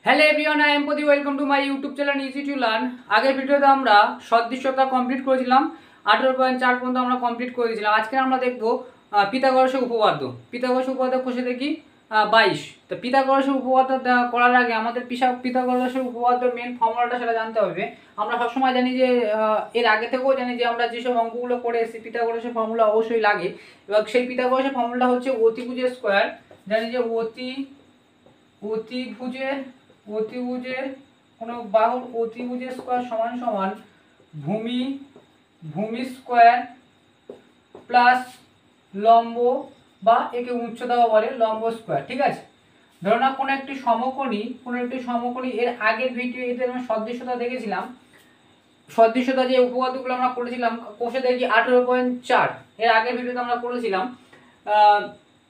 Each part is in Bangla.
Hello everyone, I am Pradeep. Welcome to my YouTube channel easy to learn. আগের ভিডিওতে আমরা সদৃশ্যতা কমপ্লিট করেছিলাম, 18.4 পর্যন্ত আমরা কমপ্লিট করে দিয়েছিলাম। আজকে আমরা দেখব পিথাগোরাসের উপপাদ্য। পিথাগোরাসের উপপাদ্য কোষে দেখি 22। তো পিথাগোরাসের উপপাদ্য করার আগে আমাদের পিথাগোরাসের উপপাদ্যের মেন ফর্মুলাটা সেটা জানতে হবে। আমরা সবসময় জানি যে এর আগে থেকেও জানি যে আমরা যেসব অঙ্কগুলো করে এসেছি পিথাগোরাসের ফর্মুলা অবশ্যই লাগে। এবং সেই পিথাগোরাসের ফর্মুলাটা হচ্ছে অতিভুজের স্কোয়ার। জানি যে অতিভুজের কোনো বাহুর অতিভুজের স্কোয়ার সমান সমান ভূমি স্কোয়ার প্লাস লম্ব, বা একে উচ্চতাও বলে লম্ব স্কোয়ার। ঠিক আছে, ধরো না কোনো একটি সমকোণী এর আগের ভিডিওতে আমরা সদৃশ্যতা দেখেছিলাম। সদৃশ্যতা যে উপপাদ্যগুলো আমরা করেছিলাম কোষে দেখি 18.4, এর আগের ভিডিওতে আমরা করেছিলাম।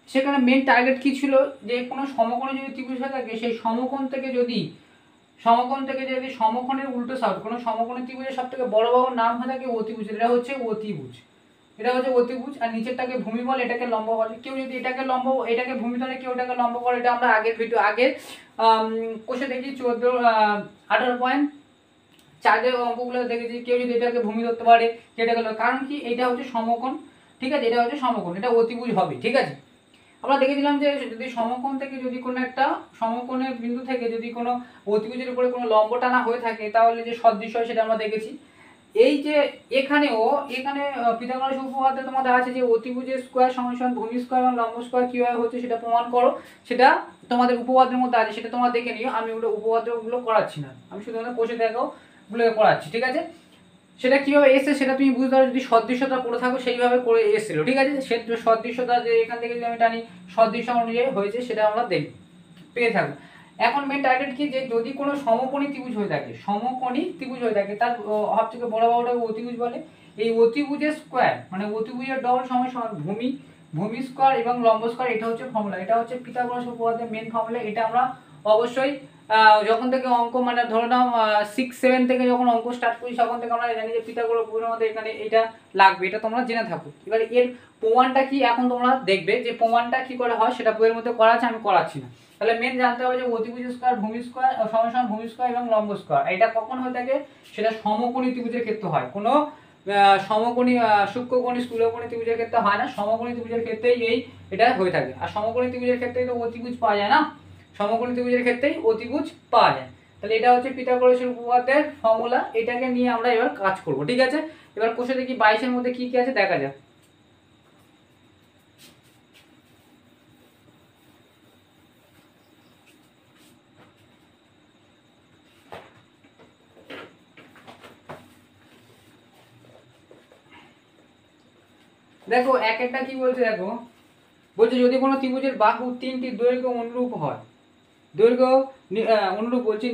সেখানে মেন টার্গেট কি ছিল, যে কোনো সমকোণে যদি ত্রিভুজ হয়ে থাকে সেই সমকোণ থেকে যদি সমকোণের উল্টো সাইড কোনো সমকোণী ত্রিভুজের সবথেকে বড় বাহুর নাম হয়ে থাকে অতিভুজ। এটা হচ্ছে অতিভুজ। আর নিচেরটাকে ভূমি বলে, এটাকে লম্ব বলে। কেউ যদি এটাকে ভূমি ধরে, কেউ এটাকে লম্ব বলে। এটা আমরা আগের কোষে দেখি 18.4 অঙ্কগুলো দেখেছি। কেউ যদি এটাকে ভূমি ধরতে পারে, কেউ এটাকে, কারণ কি এটা হচ্ছে সমকোণ। ঠিক আছে, এটা হচ্ছে সমকোণ, এটা অতিভুজ হবে। ঠিক আছে, আমরা দেখেছিলাম যে যদি সমকোণ থেকে যদি কোনো একটা সমকোণের বিন্দু থেকে যদি কোনো অতিভুজের উপরে কোনো লম্ব টানা হয়ে থাকে তাহলে যে সদৃশ্য হয় সেটা আমরা দেখেছি। এই যে এখানে পিথাগোরাস উপপাদ্যে তোমাদের আছে যে অতিভুজের স্কোয়ার সমান ভূমি স্কোয়ার এবং লম্ব স্কোয়ার কিভাবে হচ্ছে সেটা প্রমাণ করো। সেটা তোমাদের উপপাদ্যের মধ্যে আছে, সেটা তোমরা দেখে নিও। আমি ওটা উপপাদ্যগুলো করাচ্ছি না, আমি শুধু কোষে দেখাও গুলো করাচ্ছি। ঠিক আছে, সেটা কিভাবে এসে সেটা তুমি বুঝতে পারো যদি সদৃশ্যতা করে থাকো সেইভাবে করে এসেছিল। ঠিক আছে, সে সদৃশ্যতা যে এখান থেকে যদি আমি টানি সদৃশ্য অনুযায়ী হয়েছে সেটা আমরা পেয়ে থাকবো। এখন মেন টার্গেট কি, যে যদি কোনো সমকোণী ত্রিভুজ হয়ে থাকে তার সব থেকে বড় বাহুটাকে অতিভুজ বলে। এই অতিভুজের স্কোয়ার মানে অতিভুজের ডবল সমান সমান ভূমি স্কোয়ার এবং লম্ব স্কোয়ার। এটা হচ্ছে ফর্মুলা, এটা হচ্ছে পিথাগোরাস উপপাদ্যের মেন ফর্মুলা। এটা আমরা অবশ্যই যখন থেকে অঙ্ক মানে ধরে নাও 6-7 থেকে যখন অঙ্ক স্টার্ট করি তখন থেকে আমরা জানি যে পিথাগোরাস উপপাদ্যের মধ্যে এখানে এটা লাগবে, এটা তোমরা জেনে থাকো। এবার এর প্রমাণটা কি এখন তোমরা দেখবে, যে প্রমাণটা কি করে হয় সেটা বইয়ের মধ্যে করা আছে, আমি করাচ্ছি না। তাহলে মেন জানতে হবে যে অতিভুজ স্কোয়ার ভূমি স্কোয়ার সমান সমান ভূমি স্কোয়ার এবং লম্ব স্কোয়ার। এটা কখন হয়ে থাকে, সেটা সমকোণী ত্রিভুজের ক্ষেত্রে হয়। কোনো সমকোণী সূক্ষ্মকোণী স্থূলকোণী ত্রিভুজের ক্ষেত্রে হয় না, সমকোণী ত্রিভুজের ক্ষেত্রেই এটা হয়ে থাকে। আর সমকোণী ত্রিভুজের ক্ষেত্রেই তো অতিভুজ পাওয়া যায় না, সমকোণী ত্রিভুজের ক্ষেত্রেই অতিভুজ পাওয়া যায়। তাহলে এটা হচ্ছে পিথাগোরাসের উপপাদ্যের ফর্মুলা। এটাকে নিয়ে আমরা এবার কাজ করব। ঠিক আছে, এবার কোষে দেখি 22-এর মধ্যে কি কি আছে দেখা যাক। দেখো এক একটা কি বলছে, দেখো বলছে যদি কোনো ত্রিভুজের বাহু তিনটি দৈর্ঘ্য অনুরূপ হয়,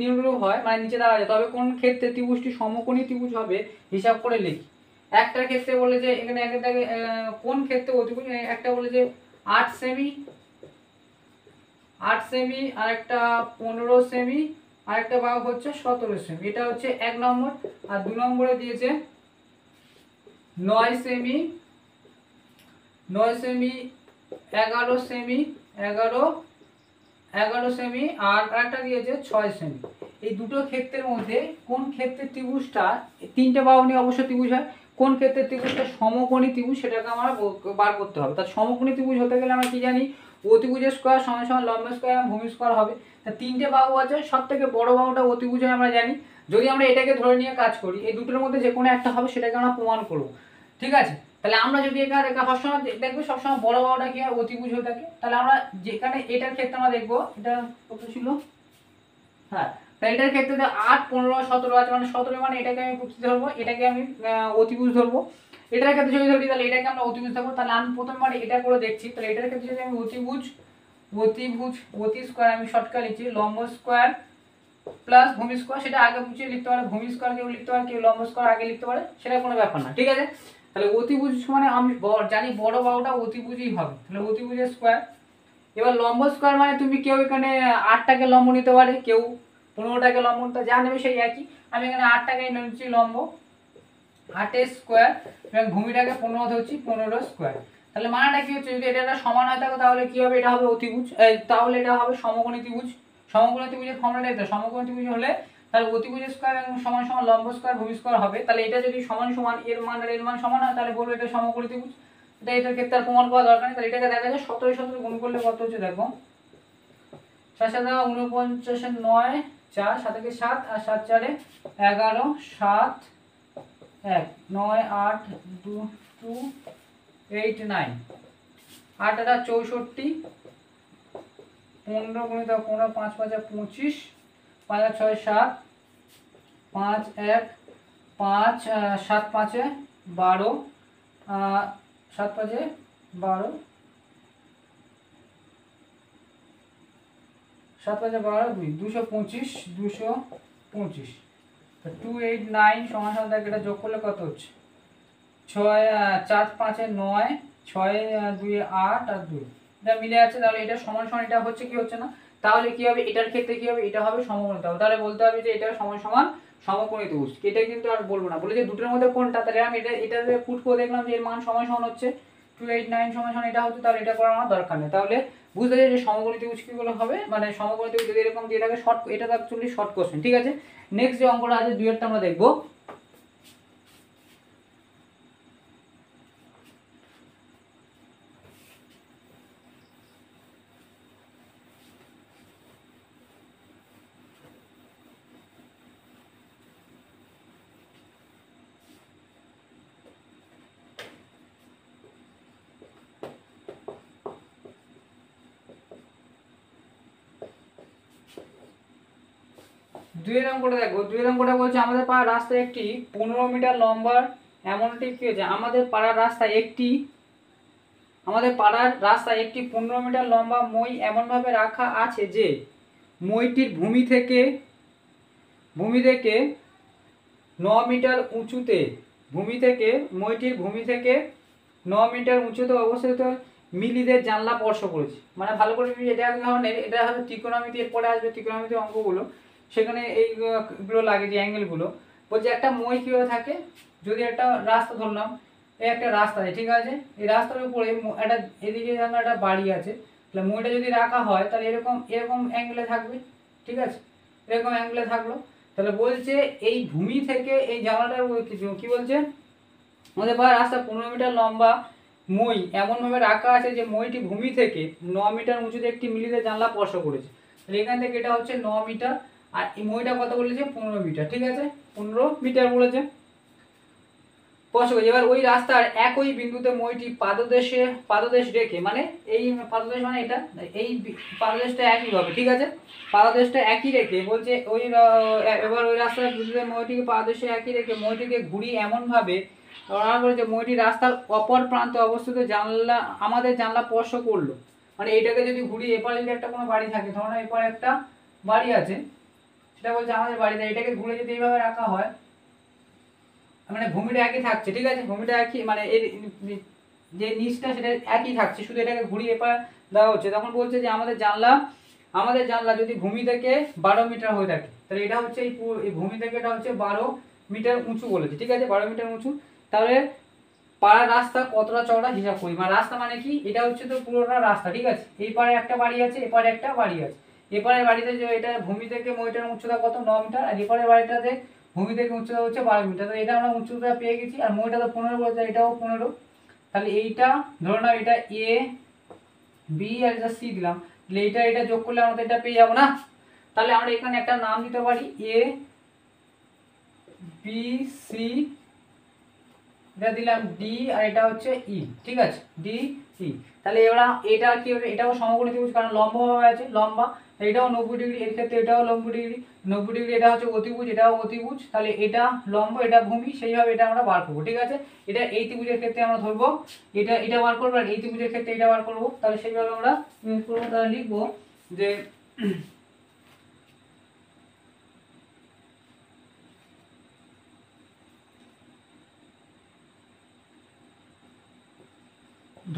নিম্নরূপ হয় মানে নিচে দেওয়া যায়, তবে কোন ক্ষেত্রে ত্রিভুজটি সমকোণী ত্রিভুজ হবে হিসাব করে লিখি। একটার ক্ষেত্রে বলে যে এখানে কোন ক্ষেত্রে অতিভুজ, একটা বলে যে 8 সেমি, আর একটা 15 সেমি, আর একটা বাহু হচ্ছে 17 সেমি। এটা হচ্ছে 1 নম্বর। আর 2 নম্বরে দিয়েছে 9 সেমি, 11 সেমি, 11 সেমি, আর একটা দিয়েছে 6 সেমি। এই দুটো ক্ষেত্রের মধ্যে কোন ক্ষেত্রে ত্রিভুজটা, তিনটে বাহু নিয়ে অবশ্য ত্রিভুজ হয়, কোন ক্ষেত্রে ত্রিভুজটা সমকোণী ত্রিভুজ সেটাকে আমরা বার করতে হবে। তার সমকোণী ত্রিভুজ হতে গেলে আমরা কি জানি, অতিভুজের স্কোয়ার সমান সমান লম্ব স্কোয়ার এবং ভূমি স্কোয়ার হবে। তা তিনটে বাহু আছে, সব থেকে বড় বাহুটা অতিভুজ হয় আমরা জানি। যদি আমরা এটাকে ধরে নিয়ে কাজ করি, এই দুটোর মধ্যে যে কোনো একটা হবে সেটাকে আমরা প্রমাণ করব। ঠিক আছে, তাহলে আমরা যদি এখানে সবসময় দেখবো সবসময় বড় বাহুটা কি হয় অতিভুজ হয়ে থাকে। তাহলে আমরা যেখানে এটার ক্ষেত্রে আমরা দেখবো এটা কত ছিল, হ্যাঁ, তাহলে এটার ক্ষেত্রে 8, 15, 17 আছে, মানে 17 মানে এটাকে আমি কি ধরবো, এটাকে আমি অতিভুজ ধরবো। এটার ক্ষেত্রে যদি ধরি তাহলে এটাকে আমরা অতিভুজ ধরবো। তাহলে আমি প্রথমবার এটা করে দেখছি। তাহলে এটার ক্ষেত্রে যদি আমি অতি স্কোয়ার আমি শর্টকাট লিখছি লম্ব স্কোয়ার প্লাস ভূমি স্কোয়ার, সেটা আগে বুঝিয়ে লিখতে পারে, ভূমি স্কোয়ার কেউ লিখতে পারে, কেউ লম্ব স্কোয়ার আগে লিখতে পারে, সেটা কোনো ব্যাপার না। ঠিক আছে, তাহলে অতিভুজ মানে আমি জানি বড় বাহুটা অতিভুজই হবে, তাহলে অতিভুজের স্কোয়ার। এবার লম্ব স্কোয়ার মানে তুমি কেউ এখানে 8টাকে লম্ব নিতে পারে, কেউ 15টাকে লম্ব নিতে, যা নেবে সেই একই। আমি এখানে 8টাকে নিচ্ছি লম্ব, 8 স্কোয়ার, এবং ভূমিটাকে 15 ধরছি, 15 স্কোয়ার। তাহলে মানেটা কি হচ্ছে, যদি এটা সমান হয় থাকে তাহলে কি হবে, এটা হবে অতিভুজ, তাহলে এটা হবে সমকোণী ত্রিভুজ। সমকোণ ত্রিভুজের ফর্মুলাটা এটা, সমকোণ ত্রিভুজ হলে তাহলে অতিভুজ স্কয়ার এবং সমান সমান লম্ব স্কয়ার ভূমি স্কয়ার হবে। তাহলে এটা যদি সমান সমান এর মান আর এর মান সমান হয় তাহলে বলবো এটা সমকোণ ত্রিভুজ। এটার ক্ষেত্রে আর প্রমাণ করা দরকার নেই। তাহলে এটাকে দেখা যায় 17 গুণ করলে কত হচ্ছে দেখো, 7 7 49 9 4 7 কে 7 আর 7 4 11 7 1 9 8 2 2 8 9 8 8 64 15 গুণিত 15 5 5 25 5 6 7 5 1 5 7 5 12 7 5 12 7 5 12 225 225 289 সমান সমান দেখ এটা যোগ করলে কত হচ্ছে 6 4 5 9 6 2 8 আর 2 এটা মিলে আছে। তাহলে এটা সমান সমান এটা হচ্ছে কি হচ্ছে না, তাহলে কি হবে এটার ক্ষেত্রে কি হবে, এটা হবে সমকোণী ত্রিভুজ। তাহলে বলতে হবে যে এটা সমান সমান সমকোণী ত্রিভুজ। এটা কিন্তু আর বলবো না, বলে যে দুটোর মধ্যে কোনটা, তাহলে আমি এটাতে পুট করে দেখলাম যে এর মান সমান সমান হচ্ছে 289 সমান সমান এটা হচ্ছে, তাহলে এটা করার আমার দরকার নেই। তাহলে বুঝতে যায় যে সমকোণী ত্রিভুজ কিগুলো হবে, মানে সমকোণী ত্রিভুজ যদি এরকম দিয়ে থাকে শর্ট, এটা তো অ্যাকচুয়ালি শর্ট কোশ্চেন। ঠিক আছে, নেক্সট যে অঙ্কটা আছে দুইয়েরটা আমরা দেখবো। দুইয়ের অঙ্কটা দেখো, দুইয়ের অঙ্কটা বলছে আমাদের পাড়ার রাস্তায় একটি 15 মিটার লম্বা এমনটি কি হয়েছে, আমাদের পাড়ার রাস্তায় একটি 15 মিটার লম্বা মই এমনভাবে রাখা আছে যে মইটির ভূমি থেকে 9 মিটার উঁচুতে, মইটির ভূমি থেকে 9 মিটার উঁচুতে অবস্থিত মিলিদের জানলা স্পর্শ করেছে। মানে ভালো করে এটা ধরনের, এটা হবে ত্রিকোণমিতি, এরপরে আসবে ত্রিকোণমিতির অঙ্কগুলো, সেখানে এইগুলো লাগে যে অ্যাঙ্গেলগুলো। বলছে একটা মই কীভাবে থাকে, যদি একটা রাস্তা ধরলাম, এই একটা রাস্তা আছে, ঠিক আছে, এই রাস্তার উপরে একটা এদিকে একটা বাড়ি আছে, তাহলে মইটা যদি রাখা হয় তাহলে এরকম এরকম অ্যাঙ্গেলে থাকবে, ঠিক আছে, এরকম অ্যাঙ্গেলে থাকলো। তাহলে বলছে এই ভূমি থেকে এই জানলাটার কি বলছে, আমাদের পাড়ার রাস্তা 15 মিটার লম্বা মই এমনভাবে রাখা আছে যে মইটি ভূমি থেকে 9 মিটার উঁচুতে একটি মিলিতে জানলা স্পর্শ করেছে। তাহলে এখান থেকে এটা হচ্ছে 9 মিটার, আর এই মইটা কত বলেছে 15 মিটার, ঠিক আছে, 15 মিটার বলেছে স্পর্শ করেছে। এবার ওই রাস্তার একই বিন্দুতে মইটি পাদদেশ রেখে, মানে এই পাদদেশ মানে এটা, এই পাদদেশটা একই হবে, ঠিক আছে, পাদদেশটা একই রেখে বলছে ওই এবার ওই রাস্তার বিন্দুতে মইটিকে পাদদেশে একই রেখে মইটিকে ঘুরিয়ে এমনভাবে ওরা বলেছে মইটি রাস্তার অপর প্রান্তে অবস্থিত আমাদের জানলা স্পর্শ করলো। মানে এটাকে যদি ঘুরিয়ে এপারে যদি একটা কোনো বাড়ি থাকে, ধরো এপারে একটা বাড়ি আছে, সেটা বলছে আমাদের বাড়িতে, এটাকে ঘুরে যদি এইভাবে রাখা হয়, মানে ভূমিটা একই থাকছে, ঠিক আছে, ভূমিটা একই, মানে এর যে নিচটা সেটা একই থাকছে, শুধু এটাকে ঘুরিয়ে এপারে দেওয়া হচ্ছে। তখন বলছে যে আমাদের জানলা যদি ভূমি থেকে 12 মিটার হয়ে থাকে, তাহলে এটা হচ্ছে এই ভূমি থেকে এটা হচ্ছে 12 মিটার উঁচু বলেছে, ঠিক আছে, 12 মিটার উঁচু। তাহলে পাড়ার রাস্তা কতটা চওড়া হিসাব করি, মানে রাস্তা মানে কি, এটা হচ্ছে তো পুরোটা রাস্তা, ঠিক আছে, এই পারে একটা বাড়ি আছে, এপারে একটা বাড়ি আছে, এপারের বাড়িতে যে এটা ভূমি থেকে মইটার উচ্চতা কত 9 মিটার, আর এপারের বাড়িটাতে ভূমি থেকে উচ্চতা হচ্ছে 12 মিটার। তো এটা আমরা উচ্চতা পেয়ে গেছি, আর মইটা তো 15 বলছে, এটাও 15। তাহলে এইটা ধরে নাও এটা এ বি আর এটা সি দিলাম, তাহলে এটা যোগ করলে আমাদের এটা পেয়ে যাবো না। তাহলে আমরা এখানে একটা নাম দিতে পারি এ বি সি, এটা দিলাম ডি, আর এটা হচ্ছে ই, ঠিক আছে, ডি ই। তাহলে এটা কি হবে, এটাও সমকোণী ত্রিভুজ, কারণ লম্ব ভাবে আছে, লম্বা, এটাও 90 ডিগ্রি, এর ক্ষেত্রে এটাও 90 ডিগ্রি, 90 ডিগ্রি, এটা হচ্ছে অতিভুজ, এটাও অতিভুজ, তাহলে এটা লম্ব এটা ভূমি, সেইভাবে এটা আমরা বার করবো, ঠিক আছে। এটা এই ত্রিভুজের ক্ষেত্রে আমরা ধরবো, এটা বার করবো, আর এই ত্রিভুজের ক্ষেত্রে এটা বার করবো, তাহলে সেইভাবে আমরা করবো। তাহলে লিখবো যে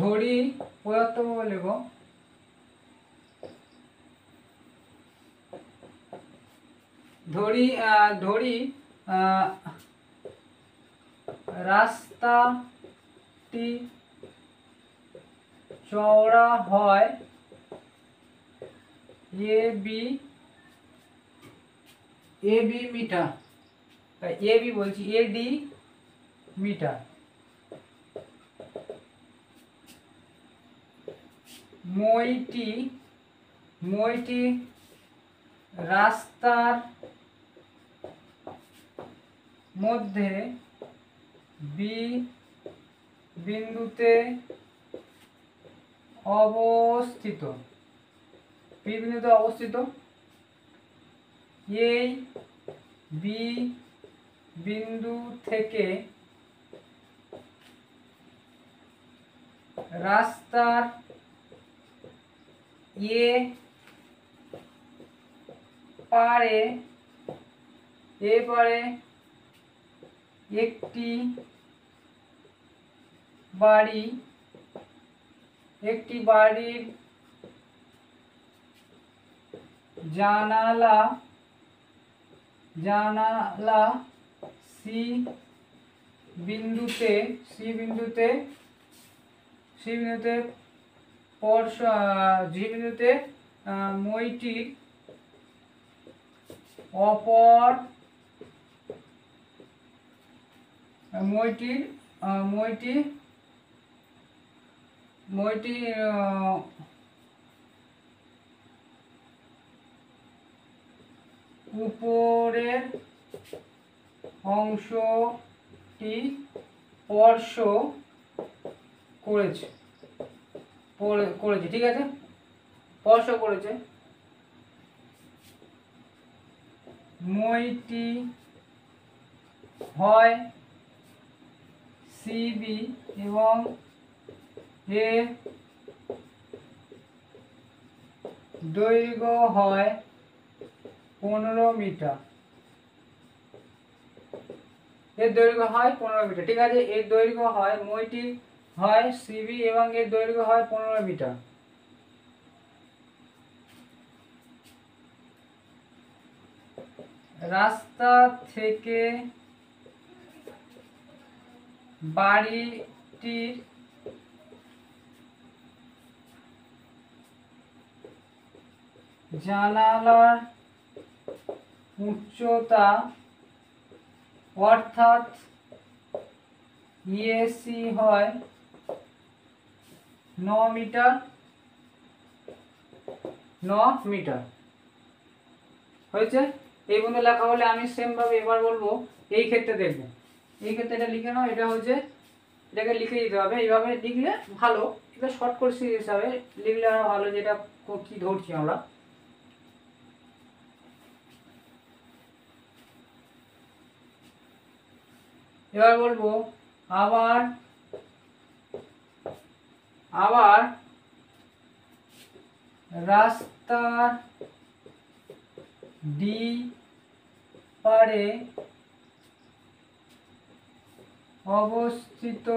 ধরি পদার্থ লিখব, ধরি রাস্তাটি চওড়া হয় A B AB metre, AB বলছি, এডি মিটার। মইটি রাস্তার মধ্যে বি বিন্দুতে অবস্থিত, এই বি বিন্দু থেকে রাস্তার এ পারে একটি বাড়ির জানালা সি বিন্দুতে মইটির অপর উপরের অংশটি স্পর্শ করেছে, ঠিক আছে, স্পর্শ করেছে। মইটি হয় সিবি এবং এর দৈর্ঘ্য হয় 15 মিটার। এর দৈর্ঘ্য হয় 15 মিটার, ঠিক আছে। এর দৈর্ঘ্য হয়, মইটি হয় সিবি এবং এর দৈর্ঘ্য হয় 15 মিটার। রাস্তা থেকে বাড়িটির জানালার উচ্চতা অর্থাৎ ইএসি হয় 9 মিটার। হয়েছে? এই বন্ধু লেখা হলে আমি সেম ভাবে এবার বলবো এই ক্ষেত্রে দেখবো, এই ক্ষেত্রে এটা লিখে নাও, এটা হচ্ছে, এটাকে লিখে দিতে হবে। এইভাবে লিখলে ভালো, এটা শর্ট কোর্স হিসাবে লিখলে আরো ভালো, যেটা কি ধরছি আমরা। এবার বলবো আবার রাস্তার ডি পারে অবস্থিত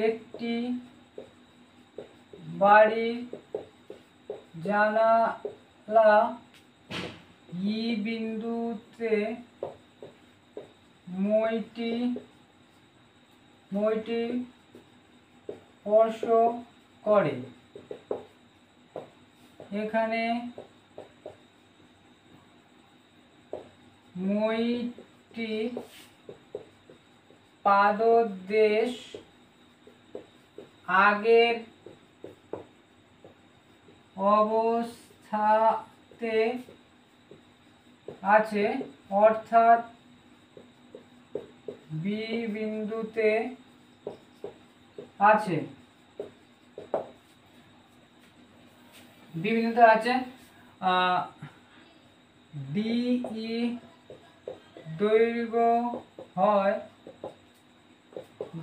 একটি বাড়ির জানালা ই বিন্দুতে মইটি স্পর্শ করে। এখানে মইটি পাদদেশ আগের অবস্থাতে আছে, অর্থাৎ বি বিন্দুতে আছে। ডিই দৈর্ঘ্য হয়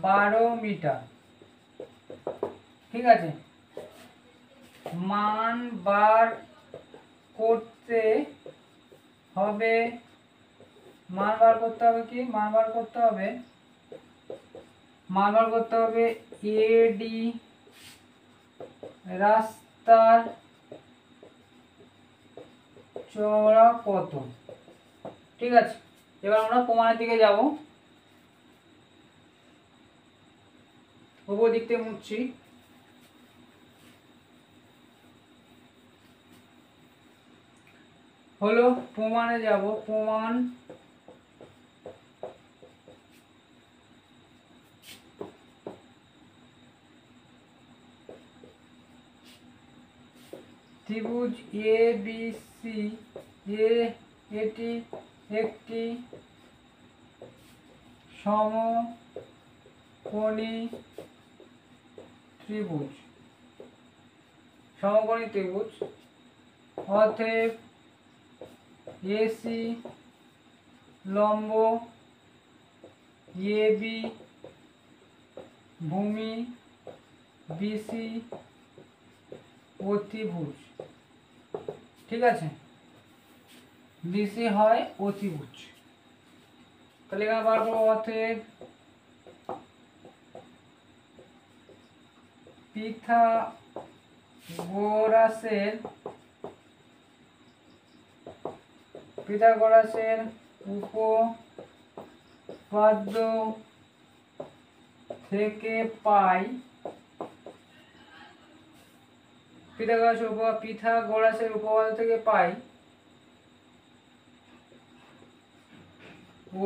12 মিটার, ঠিক আছে। মান বার করতে হবে কি? মান বার করতে হবে এডি রাস্তার চওড়া কত, ঠিক আছে। এবার আমরা প্রমাণের দিকে যাব। উপর দিক থেকে মুছছি। হলো প্রমাণে যাব। প্রমাণ ত্রিভুজ এ বি সি এটি একটি সমকোণী ত্রিভুজ। সমকোণী ত্রিভুজ অতএব এসি লম্ব এবি ভূমি বিসি অতিভুজ। ঠিক আছে, বিসি হয় অতিভুজ। তাহলে এখানে বার করবো অতএব পিথাগোরাসের উপপাদ্য থেকে পাই পিথাগোরাসের উপপাদ্য থেকে পাই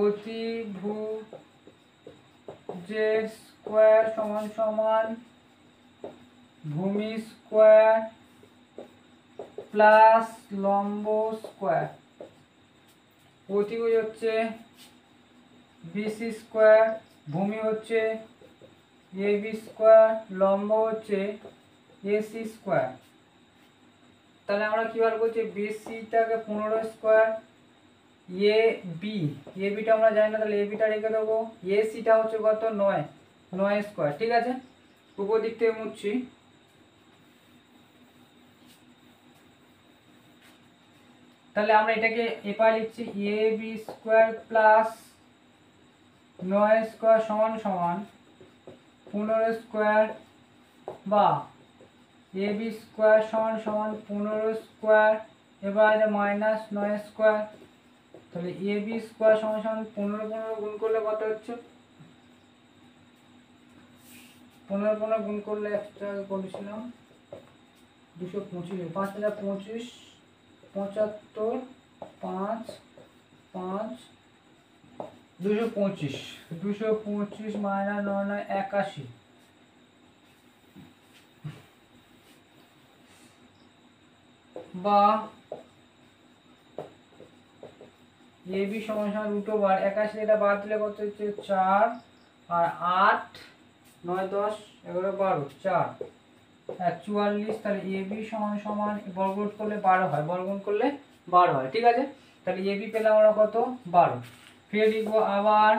অতিভুজের স্কয়ার সমান সমান ভূমি স্কয়ার প্লাস লম্ব স্কয়ার। অতিভুজ হচ্ছে বিসি স্কয়ার, ভূমি হচ্ছে এবি স্কয়ার, লম্ব হচ্ছে এসি স্কয়ার। তাহলে আমরা কি বার করছি, বিসিটাকে 15 স্কয়ার, এবিটা আমরা জানি না, তাহলে এবিটা রেখে দেবো। এসিটা হচ্ছে কত, 9 স্কয়ার। ঠিক আছে, উপর দিক থেকে মুছছি। তাহলে আমরা এটাকে এপারে লিখছি A B square plus 9 square সমান সমান 15 স্কয়ার, বা এ বি স্কয়ার সমান সমান 15 স্কয়ার, এবার মাইনাস 9 স্কয়ার। তাহলে এ বি স্কয়ার সমান সমান 15 গুণ করলে কত হচ্ছে, 15 গুণ করলে একটা করেছিলাম 225, 5 × 25 75, 5 5 225 মাইনাস 9 81, বা এ বি সমান সমান √/, 81 এটা বাদ দিলে কত হচ্ছে 4, আর 8 9 10 11 12 4 44। তাহলে এ বি সমান সমান বর্গমূল করলে 12 হয়, বর্গমূল করলে 12 হয়। ঠিক আছে, তাহলে এ বি পেলাম আমরা কত, 12। ফের লিখবো আবার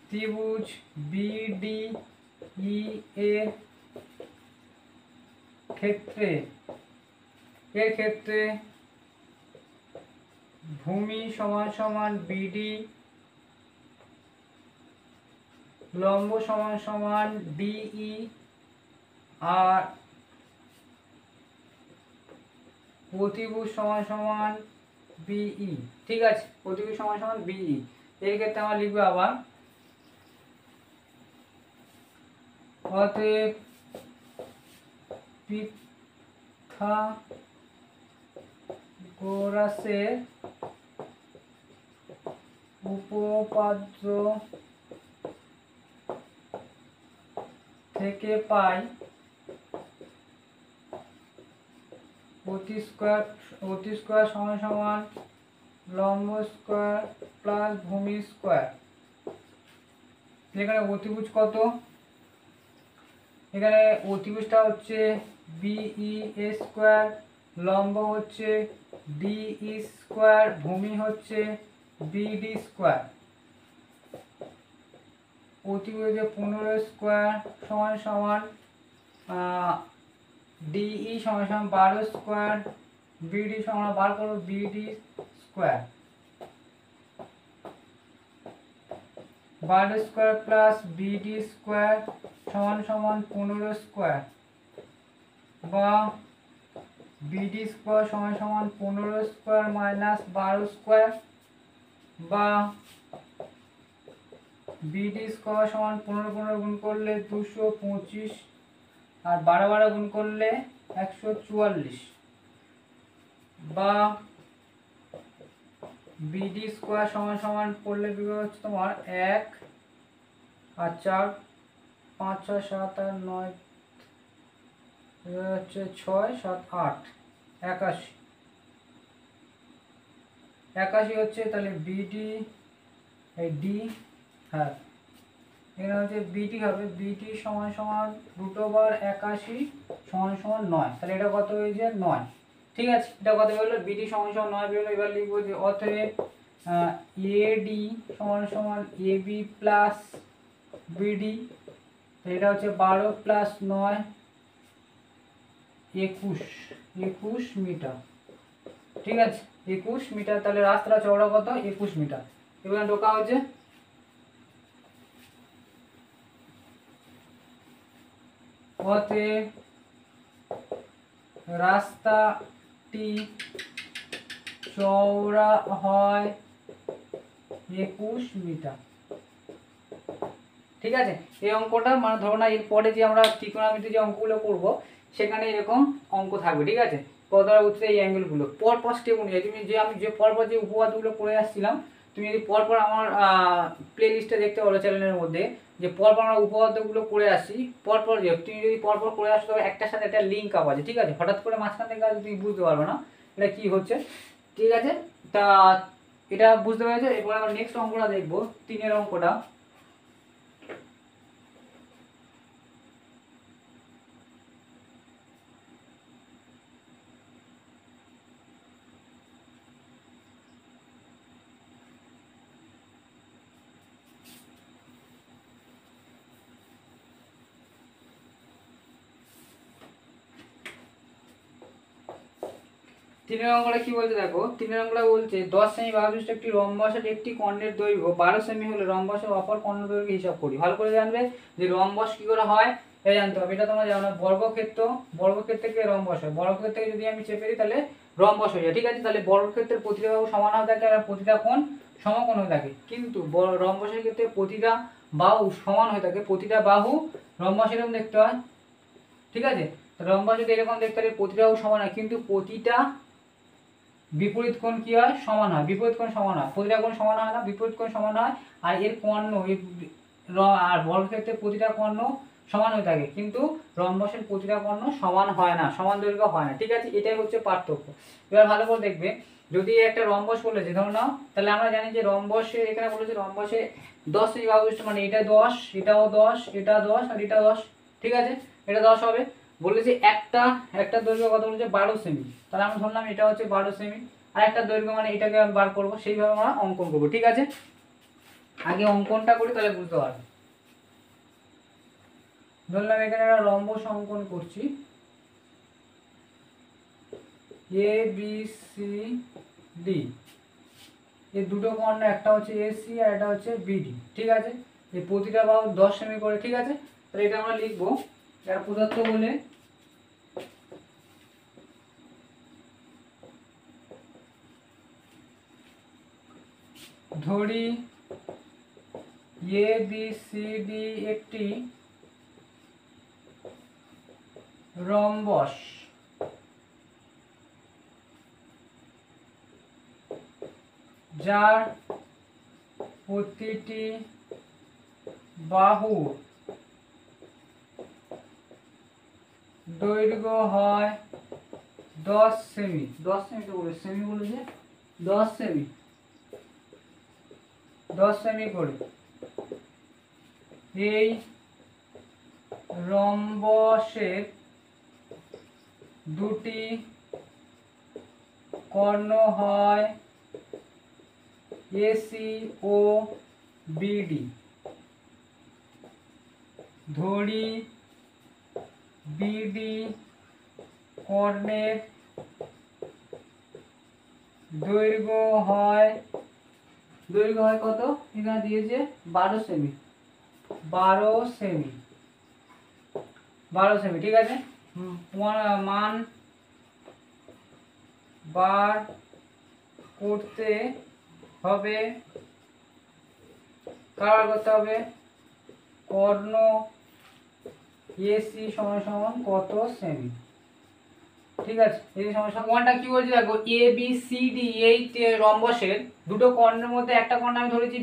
ত্রিভুজ বিডি ই এর ক্ষেত্রে ভূমি সমান সমান বিডি, লম্ব সমান সমান ডিই, আর অতিভুজ সমান সমান বিই। ঠিক আছে, অতিভুজ সমান সমান বিই। এর ক্ষেত্রে আমরা লিখবো আবার অতএব পিথাগোরাসের উপপাদ্য থেকে পাই অতি স্কয়ার সমান সমান লম্ব স্কয়ার প্লাস ভূমি স্কয়ার। এখানে অতিভুজ কত, এখানে অতিভুজটা হচ্ছে বিই এ স্কয়ার, লম্ব হচ্ছে ডিই স্কয়ার, ভূমি হচ্ছে বিডি স্কয়ার। অতিভুজে 15 স্কয়ার সমান সমান ডিই সমান সমান 12 স্কয়ার, বিডি সমান বার করব BD square, 12 square plus BD square সমান সমান 15 স্কয়ার, বা বিডি স্কয়ার সমান সমান 15 স্কয়ার মাইনাস 12 স্কয়ার, বা বিডি স্কয়ার সমান 15 গুণ করলে 225, আর 12 গুণ করলে 144, বা বিডি স্কোয়ার সমান সমান করলে বিভাগ হচ্ছে তোমার 1 আর 4 5 6 7 আর 9 হচ্ছে 6 7 8 81 81 হচ্ছে তাহলে বিডি এই ডি, হ্যাঁ এখানে হচ্ছে বিটি হবে, বিটি সমান সমান √81 সমান সমান 9, তাহলে এটা কত হয়েছে 9। ঠিক আছে, এটা কত হলো, বিটি সমান সমান 9 বেরোলো। এবার লিখবো যে অতএব এডি সমান সমান এবি প্লাস বিডি, এটা হচ্ছে 12 প্লাস 9 21 মিটার। ঠিক আছে, 21 মিটার, তাহলে রাস্তাটা চওড়া কত 21 মিটার। এবার ঢোকা হচ্ছে অতএব রাস্তাটি চওড়া হয় 21 মিটার। ঠিক আছে, এই অঙ্কটা মানে ধরো না এরপরে যে আমরা ত্রিকোণমিতি যে অঙ্কগুলো করব সেখানে এরকম অঙ্ক থাকবে। ঠিক আছে, পদার উৎসে এই অ্যাঙ্গেলগুলো পরপর স্টেপ অনুযায়ী তুমি যে আমি যে পরপর যে উপপাদ্যগুলো করে আসছিলাম, তুমি যদি পরপর আমার প্লে লিস্টে দেখতে পারো চ্যানেলের মধ্যে, যে পরপর আমরা উপপাদ্যগুলো করে আসি পরপর, যে তুমি যদি পরপর করে আসো তবে একটার সাথে একটা লিঙ্ক আপ আছে। ঠিক আছে, হঠাৎ করে মাঝখান থেকে তুমি বুঝতে পারবে না এটা কি হচ্ছে। ঠিক আছে, তা এটা বুঝতে পেরেছো। এরপর আমরা নেক্সট অঙ্কটা দেখবো, 3 অঙ্কটা। তিনের অঙ্কটা কি বলছে দেখো, 3 অঙ্কটা বলছে 10 সেমি বাহুবিশিষ্ট একটি রম্বসের একটি কর্ণের দৈর্ঘ্য 12 সেমি হলে রম্বসের অপর কর্ণ দৈর্ঘ্য হিসাব করি। ভালো করে জানবে যে রম্বস কি করে হয় এটা জানতে হবে। এটা তোমরা জানো না, বর্গক্ষেত্র থেকে রম্বস হয়। বর্গক্ষেত্র থেকে যদি আমি চেপে দিই তাহলে রম্বস হয়ে যায়। ঠিক আছে, তাহলে বর্গক্ষেত্রের প্রতিটা বাহু সমান হয়ে থাকে আর প্রতিটা কোণ সমকোণ হয়ে থাকে, কিন্তু রম্বসের ক্ষেত্রে প্রতিটা বাহু সমান হয়ে থাকে, প্রতিটা বাহু রম্বস এরকম দেখতে হয়। ঠিক আছে, রম্বস যদি এরকম দেখতে হয় প্রতিটা বাহু সমান হয়, কিন্তু প্রতিটা বিপরীত কোণ কি হয় সমান হয়, বিপরীত কোণ সমান হয়, প্রতিটা কোণ সমান হয় না, বিপরীত কোণ সমান হয়। আর এর কর্ণ আর বর্গক্ষেত্রের প্রতিটা কর্ণ সমান হয়ে থাকে, কিন্তু রম্বসের প্রতিটা কর্ণ সমান হয় না, সমান দৈর্ঘ্য হয় না। ঠিক আছে, এটাই হচ্ছে পার্থক্য। এবার ভালো করে দেখবে, যদি একটা রম্বস বলেছে ধরো নাও, তাহলে আমরা জানি যে রম্বসে এখানে বলেছে রম্বসে 10 সেমি বাহুবিশিষ্ট, মানে এটা 10, এটাও 10, এটা 10 আর এটা 10। ঠিক আছে, এটা 10 হবে। বলেছে একটা দৈর্ঘ্য কত বলেছে 12 সেমি, তাহলে আমি ধরলাম এটা হচ্ছে 12 সেমি, আর একটা দৈর্ঘ্য মানে এটাকে আমি বার করবো, সেইভাবে আমরা অঙ্কন করবো। ঠিক আছে, আগে অঙ্কনটা করি তাহলে বুঝতে পারবে। ধরলাম এখানে একটা রম্বস অঙ্কন করছি, এ বি সি ডি, এই দুটো কর্ণ, একটা হচ্ছে এসি আর এটা হচ্ছে বিডি। ঠিক আছে, এই প্রতিটা বাহু 10 সেমি করে। ঠিক আছে, তাহলে এটা আমরা লিখবো এর প্রদত্ত বলে ধরি এ বি সি ডি একটি রম্বস, যার প্রতিটি বাহুর দৈর্ঘ্য হয় 10 সেমি। 10 সেমি তো বলে, সেমি বলেছে 10 সেমি, 10 সেমি করে। এই রম্বসের দুটি কর্ণ হয় এসি ও বিডি। ধরি বিডি কর্ণের দৈর্ঘ্য হয় কত, এখানে দিয়েছে 12 সেমি, 12 সেমি, 12 সেমি। ঠিক আছে, মান বার করতে হবে, কার করতে হবে, কর্ণ এসি সমান সমান কত সেমি। ঠিক আছে, এই সমস্যা ওয়ানটা কি বলছি দেখো, এ বি সি ডি এই রম্বসের দুটো কর্ণের মধ্যে একটা কর্ণ আমি ধরেছি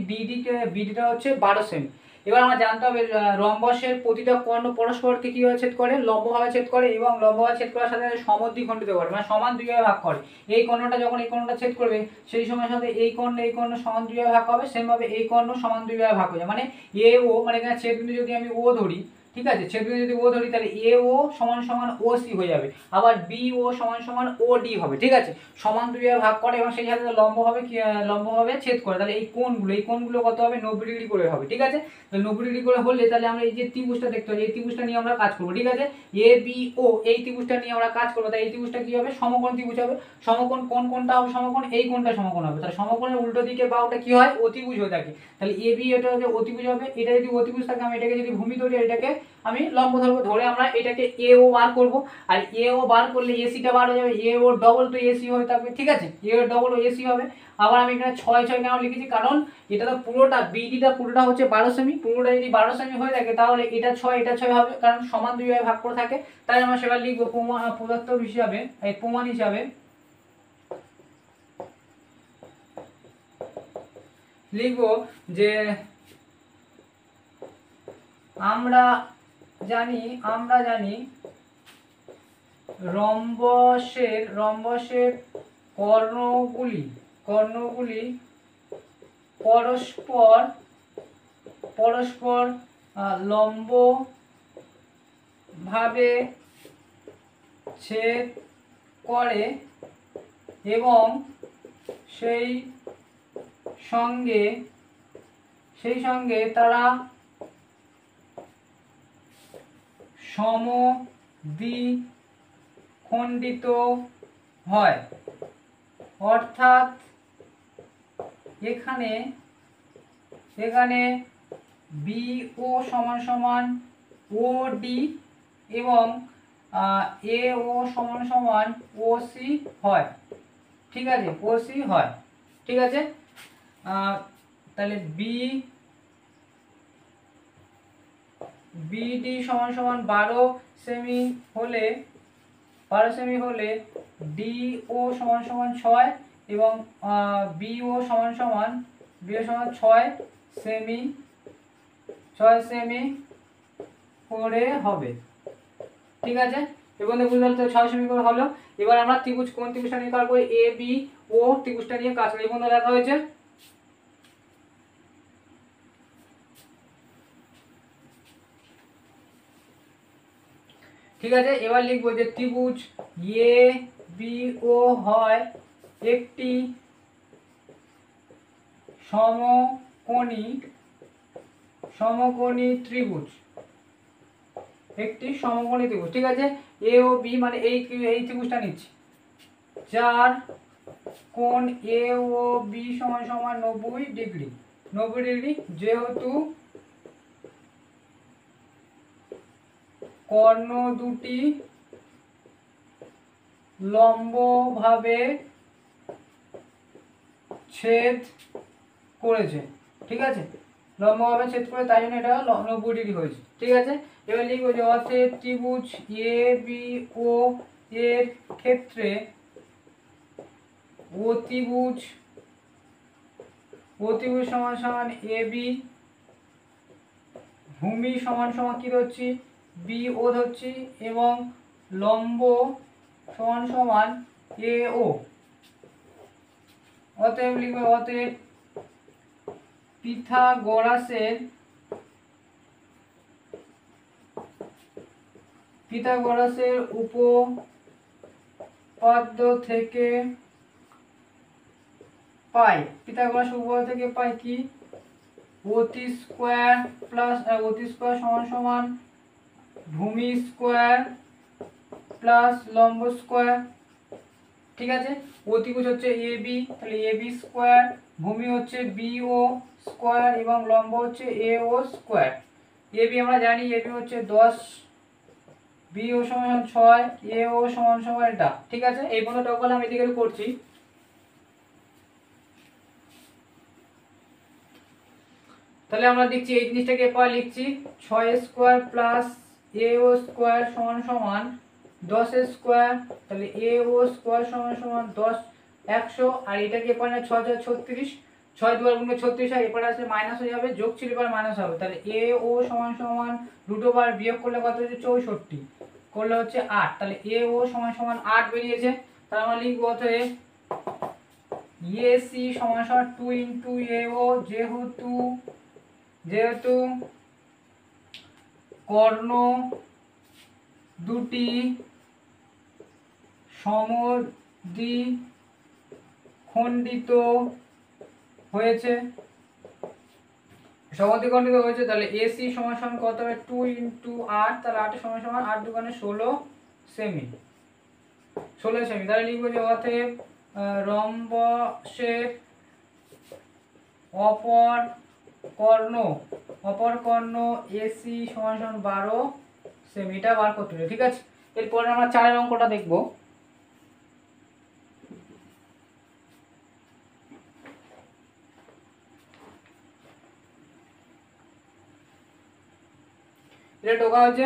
বিডিটা হচ্ছে 12 সেমি। এবার আমার জানতে হবে রম্বসের প্রতিটা কর্ণ পরস্পরকে কিভাবে ছেদ করে, লম্বভাবে ছেদ করে, এবং লম্বভাবে ছেদ করার সাথে সাথে সমদ্বিখণ্ডিত করে, মানে সমান দুই ভাগে ভাগ করে। এই কর্ণটা যখন এই কর্ণটা ছেদ করবে সেই সময়ের সাথে এই কর্ণ সমান দুই ভাগে ভাগ হবে, সেমভাবে এই কর্ণ সমান দুই ভাগে ভাগ হয়ে যায়। মানে এ ও, মানে এখানে ছেদবিন্দু যদি আমি ও ধরি, ঠিক আছে, ছেদবিন্দু যদি ও ধরি তাহলে এ ও সমান সমান ও সি হয়ে যাবে, আবার বি ও সমান সমান ও ডি হবে। ঠিক আছে, সমান দুই ভাগে ভাগ করে এবং সেই সাথে লম্বভাবে ছেদ করে, তাহলে এই কোণগুলো কত হবে, 90 ডিগ্রি করে হবে। ঠিক আছে, তাহলে 90 ডিগ্রি করে হলে তাহলে আমরা এই যে ত্রিভুজটা দেখতে পাচ্ছি, এই ত্রিভুজটা নিয়ে আমরা কাজ করবো। ঠিক আছে, এ বি ও এই ত্রিভুজটা নিয়ে আমরা কাজ করবো। তাই এই ত্রিভুজটা কি হবে, সমকোণ ত্রিভুজ হবে। সমকোণ কোনটা হবে, সমকোণ এই কোণটা সমকোণ হবে। তাহলে সমকোণের উল্টো দিকে বাহুটা কি হয়, অতিভুজ হয়ে থাকে। তাহলে এ বি এটা হচ্ছে অতিভুজ হবে। এটা যদি অতিভুজ থাকে আমি এটাকে যদি ভূমি ধরি, এটাকে আমি লম্ব ধরবো, ধরে আমরা এটাকে এ ও বার করবো। আর এ ও বার করলে এসিটা বার হয়ে যাবে, এ ও ডবল তো এসি হয়ে থাকবে। ঠিক আছে, এ ও ডবল এসি হবে। আবার আমি এখানে 6 6 কেন লিখেছি, কারণ এটা তো পুরোটা বিডিটা পুরোটা হচ্ছে 12 সেমি, পুরোটা যদি 12 সেমি হয়ে থাকে তাহলে এটা 6 এটা 6 হবে, কারণ সমান দুই ভাগে ভাগ করে থাকে। তাই আমরা সেটা লিখবো পদার্থ হিসাবে, এই প্রমাণ হিসাবে লিখবো যে আমরা জানি রম্বসের কর্ণগুলি পরস্পর লম্ব ভাবে ছেদ করে এবং সেই সঙ্গে তারা সমদ্বিখণ্ডিত হয়। অর্থাৎ এখানে বি ও সমান সমান ও ডি এবং এ ও সমান সমান ও সি হয়। ঠিক আছে, ও সি হয়। ঠিক আছে, তাহলে বিডি সমান সমান 12 সেমি হলে ডি ও সমান সমান 6 এবং বি ও সমান 6 সেমি করে হবে। ঠিক আছে, এবং বুঝতে পারছো 6 সেমি করে হলো। এবার আমরা কোন ত্রিভুজটা নিয়ে কাজ করি, এ বি ও ত্রিভুজটা নিয়ে কাজ করি। এই বন্ধু দেখা হয়েছে। ঠিক আছে, এবার লিখবো যে ত্রিভুজ এ বি ও হয় একটি সমকোণী ত্রিভুজ। ঠিক আছে, এ ও বি মানে এই ত্রিভুজটা নিচ্ছি, যার কোণ এ ও বি সমান সমান 90 ডিগ্রি। যেহেতু কর্ণ দুটি লম্বভাবে ছেদ করেছে। ঠিক আছে, লম্বভাবে ছেদ করে তাই জন্য এটা 90 ডিগ্রি হয়েছে। ঠিক আছে, এবার লিখবো যে অতএব ত্রিভুজ এ বি ও এর ক্ষেত্রে অতিভুজ সমান সমান এ বি, ভূমি সমান সমান কি ধরছি, বি ও ধরছি, এবং লম্ব সমান সমান এ ও। অতএব লিখবো পিথাগোরাসের উপপাদ্য থেকে পাই কি, অতি স্কয়ার সমান সমান ভূমি স্কয়ার প্লাস লম্ব স্কয়ার। ঠিক আছে, অতিভুজ হচ্ছে এ বি, তাহলে এ বি স্কয়ার, ভূমি হচ্ছে বি ও স্কয়ার এবং লম্ব হচ্ছে এ ও স্কয়ার। এ বি আমরা জানি, এ বি হচ্ছে 10, বি ও সমান 6, এ ও সমান এটা। ঠিক আছে, এই পর্যন্ত টকল আমি এদিকে করছি। তাহলে আমরা দেখছি এই জিনিসটাকে লিখছি 6 স্কয়ার প্লাস এ ও স্কয়ার সমান সমান 10 স্কোয়ার, তাহলে এ ও স্কোয়ার সমান সমান 10 100, আর এটাকে এপারে 6 6 36, 6 2 গুণ 36 হয়, এপারে আসলে মাইনাস হয়ে যাবে, যোগ ছিল এবার মাইনাস হবে, তাহলে এ ও সমান সমান রুট ওভার বিয়োগ করলে কত হচ্ছে 64, করলে হচ্ছে 8, তাহলে এ ও সমান সমান 8 বেরিয়েছে। তাহলে আমরা লিখবো অতএব এসি সমান সমান 2 ইন্টু এ ও, যেহেতু কর্ণ দুটি সমদ্বিখণ্ডিত হয়েছে, তাহলে এসি সমান সমান কত হবে 2 ইন্টু 8, তাহলে 8 সমান সমান 8 দুগুণে 16 সেমি, 16 সেমি। তাহলে লিখবো যে অতএব রম্বসের অপর কর্ণ এসি সমান সমান 12 সেমি, এটা বার করতে হবে। ঠিক আছে, এরপর আমরা 4 অঙ্কটা দেখবো। এটা টোকা হচ্ছে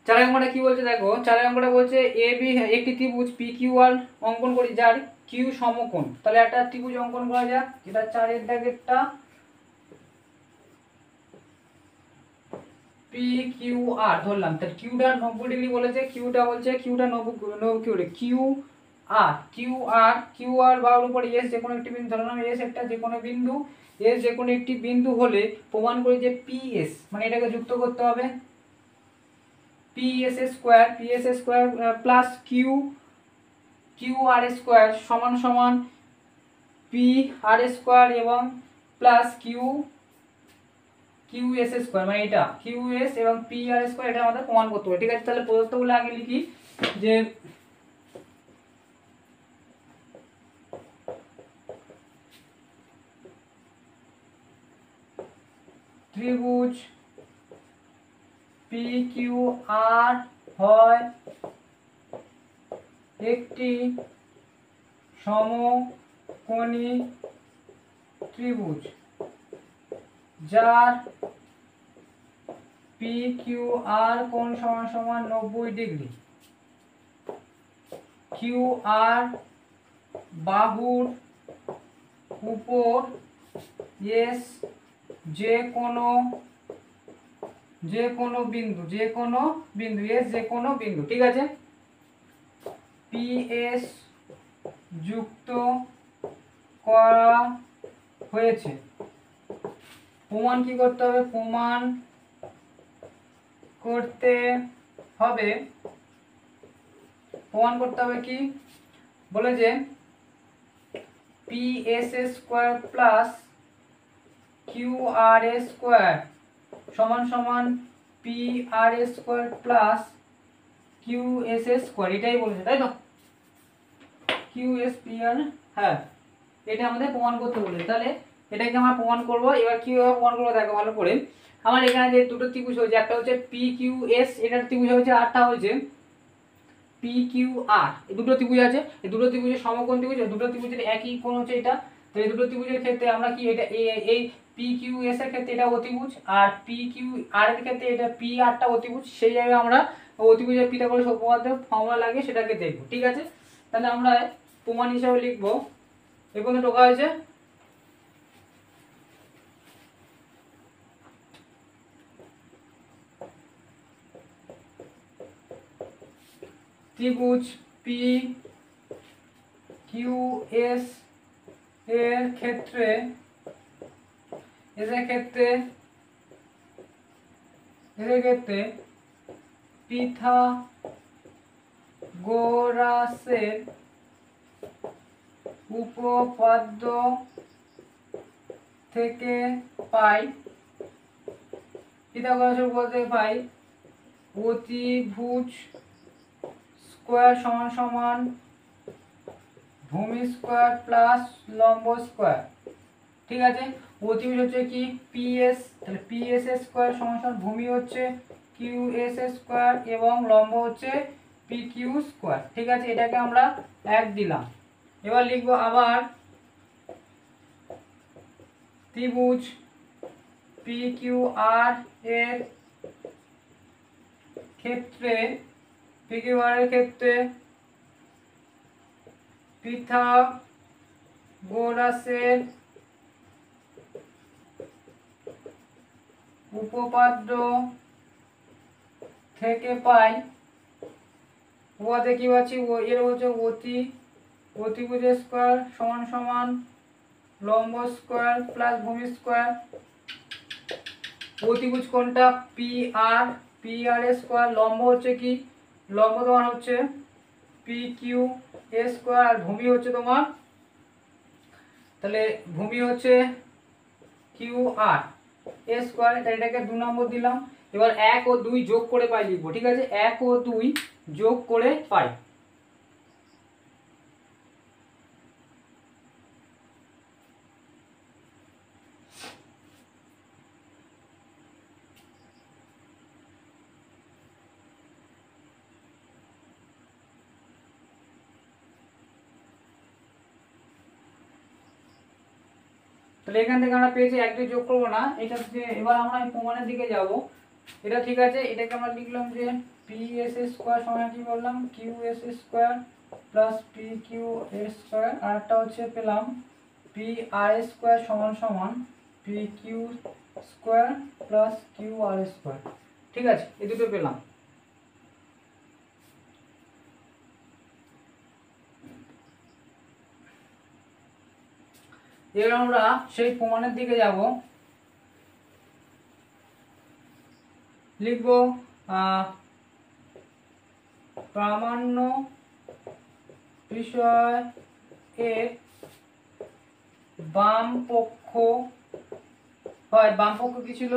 চারের অঙ্কটা কি বলছে দেখো, চারের অঙ্কটা বলছে এ বি একটি ত্রিভুজ পি কিউ আর অঙ্কন করি যার কিউ সমকোণ। তাহলে একটা ত্রিভুজ অঙ্কন করা যাক, যেটা চারের দাগেরটা পি কিউ আর ধরলাম, তাহলে কিউটা 90 ডিগ্রি বলেছে, কিউটা বলছে কিউটা 90 ডিগ্রি, কিউ আর বাহুর উপর এস যে কোনো একটি বিন্দু ধরলাম, এস একটা যে কোনো বিন্দু, এস যে কোনো একটি বিন্দু হলে প্রমাণ করি যে পি এস, মানে এটাকে যুক্ত করতে হবে PS square plus Q R square সমান সমান পি আর স্কোয়ার এবং প্লাস কিউ এস স্কোয়ার, মানে এটা কিউ এস এবং পি আর স্কোয়ার, এটা আমাদের প্রমাণ করতে হবে। ঠিক আছে, তাহলে প্রদত্তগুলো আগে লিখি যে ত্রিভুজ পি কিউ আর হয় একটি সমকোণী ত্রিভুজ যার পি কিউ আর কোণ সমান সমান 90 ডিগ্রি, কিউ আর বাহুর উপর এস যে কোনো বিন্দু এস যে কোনো বিন্দু। ঠিক আছে, পি এস যুক্ত করা হয়েছে। প্রমাণ কি করতে হবে, প্রমাণ করতে হবে কি বলে যে P S square plus Q R square সমান সমান P R square plus Q S square, এটাই বলেছে তাই তো, কিউ এস পি আর, হ্যাঁ এটা আমাদের প্রমাণ করতে বলেছে। তাহলে এটাকে আমরা প্রমাণ করব। এবার কিভাবে প্রমাণ করবো দেখো ভালো করে, আমার এখানে যে দুটো ত্রিভুজ হয়েছে, একটা হচ্ছে পি কিউ এস এটার ত্রিভুজ হয়েছে, আরটা হয়েছে পি কিউ আর, এই দুটো ত্রিভুজ আছে, এই দুটো ত্রিভুজের সমকোণ ত্রিভুজ, দুটো ত্রিভুজের একই কোণ হচ্ছে এটা। তো এই দুটো ত্রিভুজের ক্ষেত্রে আমরা কি এটা এই পি কিউ এস এর ক্ষেত্রে এটা অতিভুজ, আর পি কিউ আর এর ক্ষেত্রে এটা পি আরটা অতিভুজ, সেই জায়গায় আমরা অতিভুজের পিথাগোরাস উপপাদ্যের ফর্মুলা লাগিয়ে সেটাকে দেখব। ঠিক আছে, তাহলে আমরা প্রমাণ হিসাবে লিখব, এখানে টোকা হয়েছে ত্রিভুজ পি কিউ এস এর ক্ষেত্রে পিথাগোরাসের উপপাদ্য থেকে পাই অতিভুজ স্কোয়ার সমান সমান ভূমি স্কোয়ার প্লাস লম্ব স্কোয়ার। ঠিক আছে, অতিভুজ হচ্ছে কি পিএস, তাহলে পিএস স্কোয়ার সমান সমান ভূমি হচ্ছে কিউ এস স্কোয়ার এবং লম্ব হচ্ছে পি কিউ স্কোয়ার। ঠিক আছে, এটাকে আমরা 1 দিলাম। এবার লিখবো আবার ত্রিভুজ পি কিউ আর এর ক্ষেত্রে পিথাগোরাসের উপপাদ্য থেকে পাই, উপাদে কি পাচ্ছি, এর হচ্ছে অতিভুজ স্কোয়ার সমান সমান লম্ব স্কোয়ার প্লাস ভূমি স্কোয়ার। অতিভুজ কোনটা, পি আর স্কোয়ার, লম্ব হচ্ছে কি, লম্ব তোমার হচ্ছে পি কিউ এ স্কোয়ার, আর ভূমি হচ্ছে তোমার, তাহলে ভূমি হচ্ছে কিউ আর এ স্কোয়ার। এটাকে 2 নম্বর দিলাম। এবার 1 ও 2 যোগ করে পাই লিখবো, ঠিক আছে, 1 ও 2 যোগ করে পাই। তাহলে এখান থেকে আমরা পেয়েছি, 1 2 যোগ করবো না, এটা এবার আমরা প্রমাণের দিকে যাব। এটা ঠিক আছে, এটাকে আমরা লিখলাম যে পি এস স্কোয়ার সমান কি বললাম, Q S square plus P Q এর স্কোয়ার, আর একটা হচ্ছে পেলাম পি আর স্কোয়ার সমান সমান P Q square plus Q R square. ঠিক আছে, এই দুটো পেলাম। এবার আমরা সেই প্রমাণের দিকে যাব। লিখব প্রামাণ্য বিষয় এর বাম পক্ষ হয়, বাম পক্ষ কি ছিল,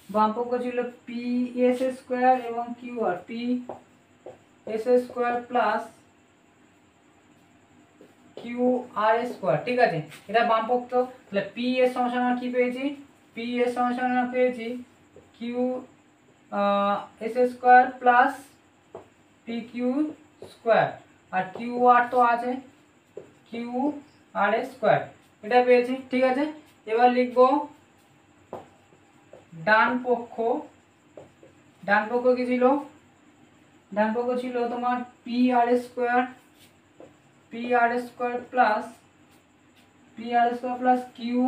বাম পক্ষ ছিল পি এস স্কোয়ার এবং Q R, P S square plus Q R square. ঠিক আছে, এটা বাম পক্ষ। তাহলে পি এর সমান কি পেয়েছি, পি এর সমান পেয়েছি Q S square plus P Q square, আর কিউ আর তো আছে কিউ আর স্কোয়ার, এটা পেয়েছি। ঠিক আছে, এবার লিখব ডান পক্ষ। ডান পক্ষ কি ছিল, ডান পক্ষ ছিল তোমার P R square plus Q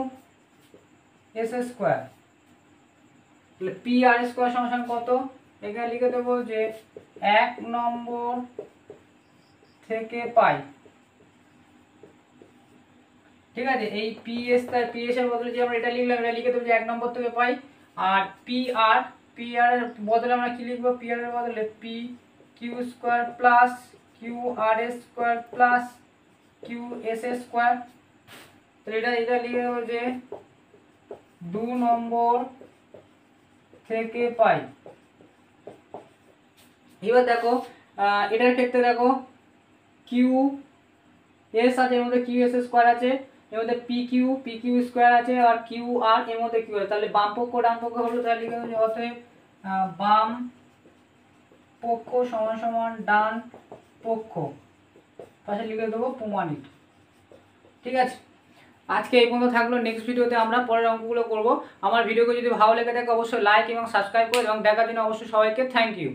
S square. তাহলে পি আর স্কোয়ার সমান কত, এখানে লিখে দেবো যে 1 নম্বর থেকে পাই। ঠিক আছে, এই পি এস এর বদলে যে আমরা এটা লিখলাম, এটা লিখে দেবো যে 1 নম্বর থেকে পাই। আর পি আর এর বদলে আমরা কি লিখবো, পি আর এর বদলে P Q square plus Q R square plus Q S square. তাহলে এটা লিখে দেবো যে 2 নম্বর থেকে পাই। এবার দেখো এটার ক্ষেত্রে দেখো কিউ এস আছে, এর মধ্যে কিউ এস স্কোয়ার আছে, এর মধ্যে পি কিউ স্কোয়ার আছে, আর কিউ আর এর মধ্যে কিউ আছে। তাহলে বাম পক্ষ ডান পক্ষ হলো, তাহলে লিখে দেবো অতএব বাম পক্ষ সমান সমান ডান পক্ষ, পাশে লিখে দেবো প্রমাণিত। ঠিক আছে, আজকে এই পর্যন্ত থাকলো। নেক্সট ভিডিওতে আমরা পরের অঙ্কগুলো করব। আমার ভিডিওকে যদি ভালো লেগে থাকে অবশ্যই লাইক এবং সাবস্ক্রাইব করো, এবং দেখার জন্য অবশ্যই সবাইকে থ্যাংক ইউ।